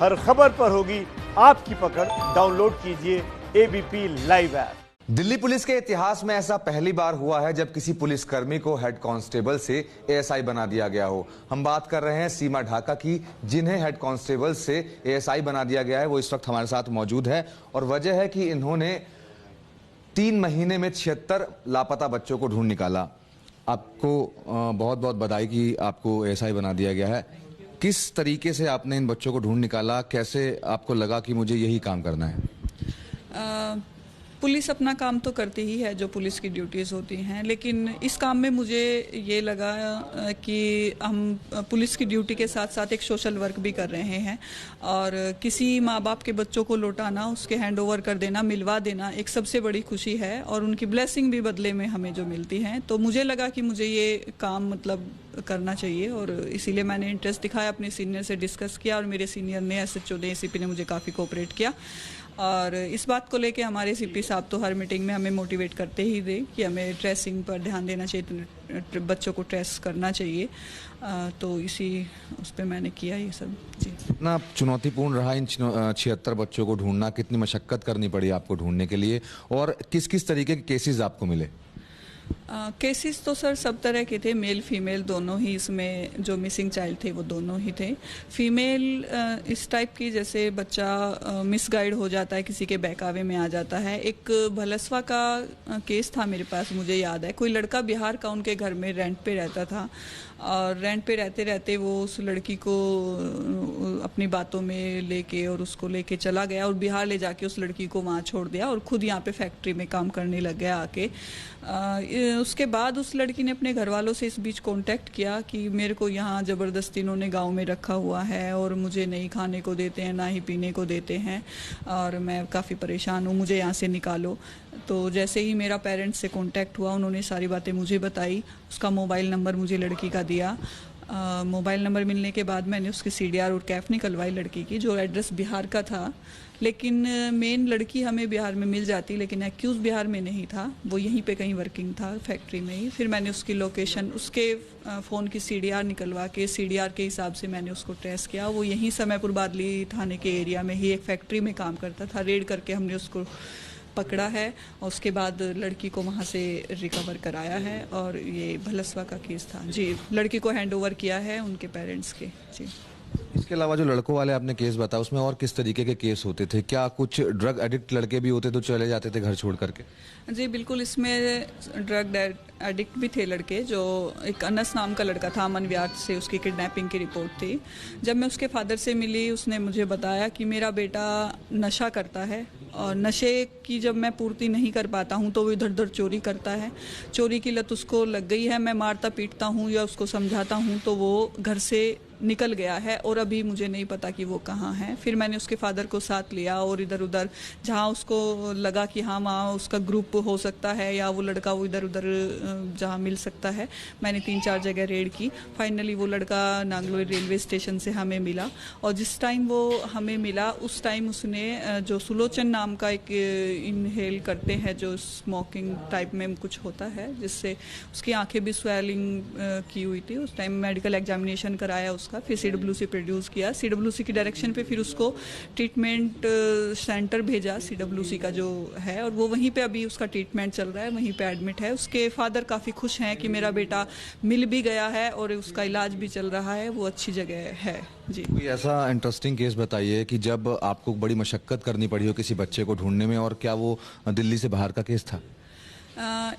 हर खबर पर होगी आपकी पकड़। डाउनलोड कीजिए ABP live app. Delhi police के इतिहास में ऐसा पहली बार हुआ है जब किसी पुलिसकर्मी को हेड कांस्टेबल से एएसआई बना दिया गया हो। हम बात कर रहे हैं सीमा ढाका की, जिन्हें हेड कांस्टेबल से एएसआई बना दिया गया है। वो इस वक्त हमारे साथ मौजूद है और वजह है कि इन्होंने 3 महीने में 76 लापता बच्चों को ढूंढ निकाला। आपको बहुत बहुत बधाई कि आपको एएसआई बना दिया गया है। किस तरीके से आपने इन बच्चों को ढूंढ निकाला? कैसे आपको लगा कि मुझे यही काम करना है? पुलिस अपना काम तो करती ही है, जो पुलिस की ड्यूटीज़ होती हैं, लेकिन इस काम में मुझे ये लगा कि हम पुलिस की ड्यूटी के साथ साथ एक सोशल वर्क भी कर रहे हैं और किसी माँ बाप के बच्चों को लौटाना, उसके हैंड ओवर कर देना, मिलवा देना एक सबसे बड़ी खुशी है और उनकी ब्लेसिंग भी बदले में हमें जो मिलती है। तो मुझे लगा कि मुझे ये काम करना चाहिए और इसीलिए मैंने इंटरेस्ट दिखाया, अपने सीनियर से डिस्कस किया और मेरे सीनियर ने एसएचओ ने, एसीपी ने मुझे काफ़ी कोऑपरेट किया। और इस बात को लेके हमारे सीपी साहब तो हर मीटिंग में हमें मोटिवेट करते ही थे कि हमें ट्रेसिंग पर ध्यान देना चाहिए, बच्चों को ट्रेस करना चाहिए। तो इसी उस पर मैंने किया ये सब। जी, कितना चुनौतीपूर्ण रहा इन 76 बच्चों को ढूंढना? कितनी मशक्कत करनी पड़ी आपको ढूंढने के लिए और किस किस तरीके के केसेस आपको मिले? केसेस तो सर सब तरह के थे, मेल फीमेल दोनों ही। इसमें जो मिसिंग चाइल्ड थे वो दोनों ही थे। फीमेल इस टाइप की, जैसे बच्चा मिसगाइड हो जाता है, किसी के बहकावे में आ जाता है। एक भलसवा का केस था मेरे पास, मुझे याद है। कोई लड़का बिहार का उनके घर में रेंट पे रहता था और रेंट पे रहते रहते वो उस लड़की को अपनी बातों में लेके और उसको लेके चला गया और बिहार ले जाके उस लड़की को वहाँ छोड़ दिया और खुद यहाँ पे फैक्ट्री में काम करने लग गया आके। उसके बाद उस लड़की ने अपने घर वालों से इस बीच कांटेक्ट किया कि मेरे को यहाँ ज़बरदस्ती इन्होंने गांव में रखा हुआ है और मुझे नहीं खाने को देते हैं, ना ही पीने को देते हैं और मैं काफ़ी परेशान हूँ, मुझे यहाँ से निकालो। तो जैसे ही मेरा पेरेंट्स से कांटेक्ट हुआ, उन्होंने सारी बातें मुझे बताई। उसका मोबाइल नंबर मुझे लड़की का दिया। मोबाइल नंबर मिलने के बाद मैंने उसकी सीडीआर और कैफ निकलवाई लड़की की, जो एड्रेस बिहार का था। लेकिन मेन लड़की हमें बिहार में मिल जाती, लेकिन एक्यूज बिहार में नहीं था, वो यहीं पे कहीं वर्किंग था फैक्ट्री में ही। फिर मैंने उसकी लोकेशन, उसके फ़ोन की सीडीआर निकलवा के सीडीआर के हिसाब से मैंने उसको ट्रेस किया। वो यहीं समयपुर बादली थाने के एरिया में ही एक फैक्ट्री में काम करता था। रेड करके हमने उसको पकड़ा है और उसके बाद लड़की को वहाँ से रिकवर कराया है और ये भलसवा का केस था। जी, लड़की को हैंड ओवर किया है उनके पेरेंट्स के। जी, इसके अलावा जो लड़कों वाले आपने केस बताया, उसमें और किस तरीके के केस होते थे? क्या कुछ ड्रग एडिक्ट लड़के भी होते तो चले जाते थे घर छोड़ करके? जी बिल्कुल, इसमें ड्रग एडिक्ट भी थे लड़के। जो एक अनस नाम का लड़का था, अमन विहार से उसकी किडनैपिंग की रिपोर्ट थी। जब मैं उसके फादर से मिली, उसने मुझे बताया कि मेरा बेटा नशा करता है और नशे की जब मैं पूर्ति नहीं कर पाता हूँ तो वो इधर उधर चोरी करता है। चोरी की लत उसको लग गई है, मैं मारता पीटता हूँ या उसको समझाता हूँ तो वो घर से निकल गया है और अभी मुझे नहीं पता कि वो कहाँ है। फिर मैंने उसके फादर को साथ लिया और इधर उधर जहाँ उसको लगा कि हाँ वहाँ उसका ग्रुप हो सकता है या वो लड़का वो इधर उधर जहाँ मिल सकता है, मैंने 3-4 जगह रेड की। फाइनली वो लड़का नांगलोई रेलवे स्टेशन से हमें मिला और जिस टाइम वो हमें मिला उस टाइम उसने जो सुलोचन नाम का एक इनहेल करते हैं, जो स्मोकिंग टाइप में कुछ होता है जिससे उसकी आंखें भी स्वेलिंग की हुई थी। उस टाइम मेडिकल एग्जामिनेशन कराया उसका, फिर सीडब्ल्यूसी प्रोड्यूस किया। सीडब्ल्यूसी की डायरेक्शन पे फिर उसको ट्रीटमेंट सेंटर भेजा, सीडब्ल्यूसी का जो है, और वो वहीं पे अभी उसका ट्रीटमेंट चल रहा है, वहीं पे एडमिट है। उसके फादर काफ़ी खुश हैं कि मेरा बेटा मिल भी गया है और उसका इलाज भी चल रहा है, वो अच्छी जगह है। जी, कोई ऐसा इंटरेस्टिंग केस बताइए कि जब आपको बड़ी मशक्कत करनी पड़ी हो किसी बच्चे को ढूंढने में, और क्या वो दिल्ली से बाहर का केस था?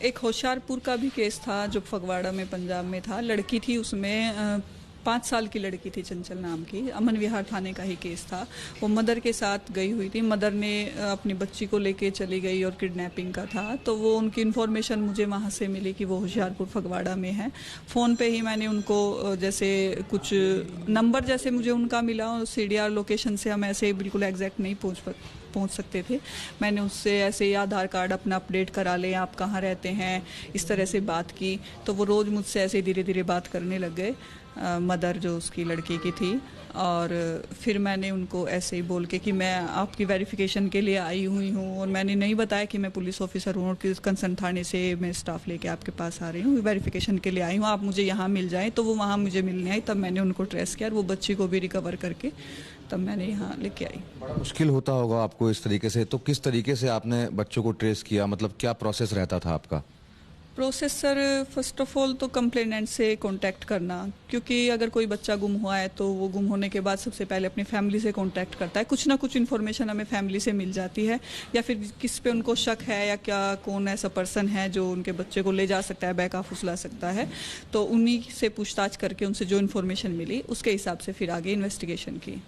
एक होशियारपुर का भी केस था जो फगवाड़ा में पंजाब में था। लड़की थी उसमें 5 साल की लड़की थी, चंचल नाम की। अमन विहार थाने का ही केस था। वो मदर के साथ गई हुई थी, मदर ने अपनी बच्ची को लेके चली गई और किडनैपिंग का था। तो वो उनकी इन्फॉर्मेशन मुझे वहाँ से मिली कि वो होशियारपुर फगवाड़ा में है। फ़ोन पे ही मैंने उनको जैसे कुछ नंबर जैसे मुझे उनका मिला और सीडीआर लोकेशन से हम ऐसे बिल्कुल एग्जैक्ट नहीं पहुंच सकते थे। मैंने उससे ऐसे ही आधार कार्ड अपना अपडेट करा लें, आप कहाँ रहते हैं, इस तरह से बात की। तो वो रोज़ मुझसे ऐसे धीरे धीरे बात करने लग गए, मदर जो उसकी लड़की की थी। और फिर मैंने उनको ऐसे ही बोल के कि मैं आपकी वेरिफिकेशन के लिए आई हुई हूँ, और मैंने नहीं बताया कि मैं पुलिस ऑफिसर हूँ और कंसर्न थाने से मैं स्टाफ लेके आपके पास आ रही हूँ, वेरिफिकेशन के लिए आई हूँ, आप मुझे यहाँ मिल जाएं। तो वो वहाँ मुझे मिलने आई, तब मैंने उनको ट्रेस किया और वो बच्ची को भी रिकवर करके तब मैंने यहाँ लेके आई। बड़ा मुश्किल होता होगा आपको इस तरीके से, तो किस तरीके से आपने बच्चों को ट्रेस किया, मतलब क्या प्रोसेस रहता था आपका? Process sir, first of all तो कंप्लेनेंट से कांटेक्ट करना, क्योंकि अगर कोई बच्चा गुम हुआ है तो वो गुम होने के बाद सबसे पहले अपनी फैमिली से कांटेक्ट करता है। कुछ ना कुछ इन्फॉर्मेशन हमें फैमिली से मिल जाती है, या फिर किस पे उनको शक है या क्या, कौन ऐसा पर्सन है जो उनके बच्चे को ले जा सकता है, बैकाफुस ला सकता है। तो उन्हीं से पूछताछ करके उनसे जो इन्फॉर्मेशन मिली उसके हिसाब से फिर आगे इन्वेस्टिगेशन की।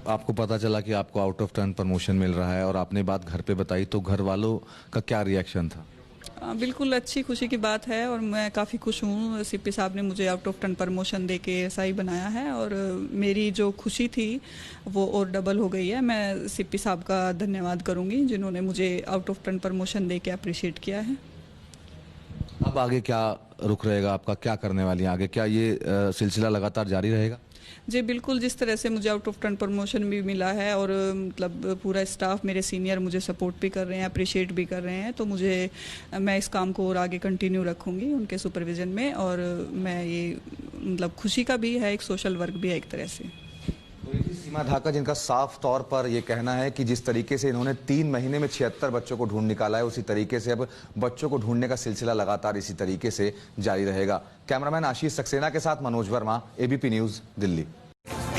आपको पता चला कि आपको आउट ऑफ टर्न प्रमोशन मिल रहा है और आपने बात घर पे बताई, तो घर वालों का क्या रिएक्शन था? बिल्कुल अच्छी खुशी की बात है और मैं काफ़ी खुश हूँ। सीपी साहब ने मुझे आउट ऑफ टर्न प्रमोशन दे के एएसआई बनाया है और मेरी जो खुशी थी वो और डबल हो गई है। मैं सीपी साहब का धन्यवाद करूँगी जिन्होंने मुझे आउट ऑफ टर्न प्रमोशन दे के अप्रिशिएट किया है। अब आगे क्या रुख रहेगा आपका, क्या करने वाली हैं आगे? क्या ये सिलसिला लगातार जारी रहेगा? जी बिल्कुल, जिस तरह से मुझे आउट ऑफ टर्न प्रमोशन भी मिला है और मतलब पूरा स्टाफ, मेरे सीनियर मुझे सपोर्ट भी कर रहे हैं, अप्रिशिएट भी कर रहे हैं, तो मैं इस काम को और आगे कंटिन्यू रखूँगी उनके सुपरविज़न में। और मैं ये मतलब खुशी का भी है, एक सोशल वर्क भी है एक तरह से। सीमा ढाका, जिनका साफ तौर पर यह कहना है कि जिस तरीके से इन्होंने 3 महीने में 76 बच्चों को ढूंढ निकाला है, उसी तरीके से अब बच्चों को ढूंढने का सिलसिला लगातार इसी तरीके से जारी रहेगा। कैमरामैन आशीष सक्सेना के साथ Manoj Verma, ABP news, Delhi.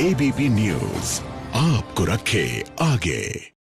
ABP news आपको रखे आगे।